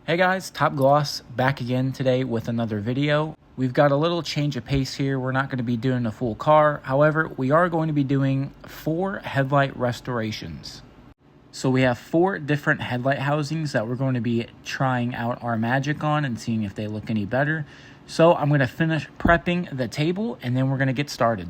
Hey guys, Top Gloss back again today with another video. We've got a little change of pace here. We're not going to be doing a full car. However, we are going to be doing 4 headlight restorations. So we have 4 different headlight housings that we're going to be trying out our magic on and seeing if they look any better. So I'm going to finish prepping the table and then we're going to get started.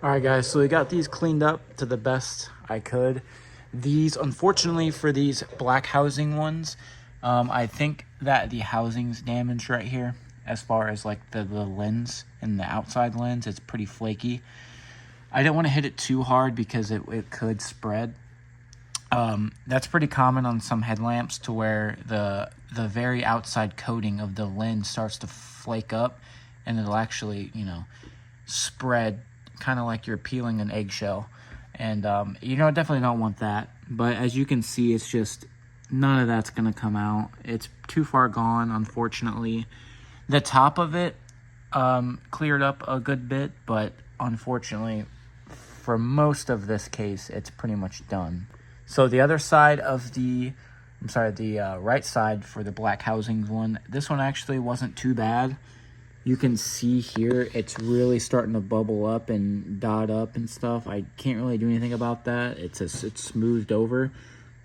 All right, guys, so we got these cleaned up to the best I could. These, unfortunately for these black housing ones, I think that the housing's damaged right here as far as like the lens and the outside lens. It's pretty flaky. I didn't want to hit it too hard because it could spread. That's pretty common on some headlamps to where the very outside coating of the lens starts to flake up and it'll actually, you know, spread kind of like you're peeling an eggshell. And, you know, I definitely don't want that. But as you can see, it's just none of that's going to come out. It's too far gone, unfortunately. The top of it cleared up a good bit, but unfortunately, for most of this case, it's pretty much done. So the other side of the right side for the black housings one, this one actually wasn't too bad. You can see here, it's really starting to bubble up and dot up and stuff. I can't really do anything about that. It's smoothed over.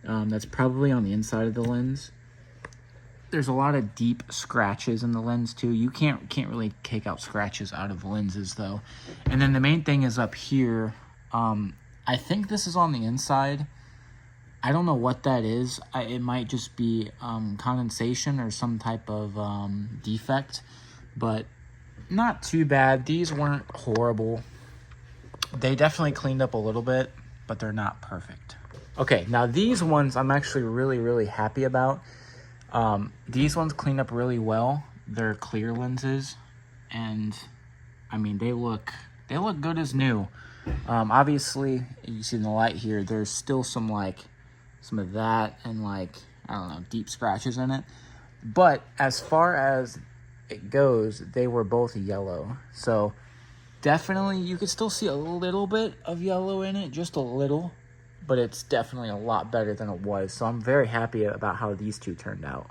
That's probably on the inside of the lens. There's a lot of deep scratches in the lens too. You can't really take out scratches out of lenses though. And then the main thing is up here. I think this is on the inside. I don't know what that is. It might just be condensation or some type of defect, but not too bad. These weren't horrible. They definitely cleaned up a little bit, but they're not perfect. Okay, now these ones I'm actually really happy about. These ones cleaned up really well. They're clear lenses, and I mean they look good as new. Obviously, you see in the light here, there's still some of that and I don't know, deep scratches in it. But as far as it goes, they were both yellow, so definitely you could still see a little bit of yellow in it, just a little, but it's definitely a lot better than it was. So I'm very happy about how these two turned out.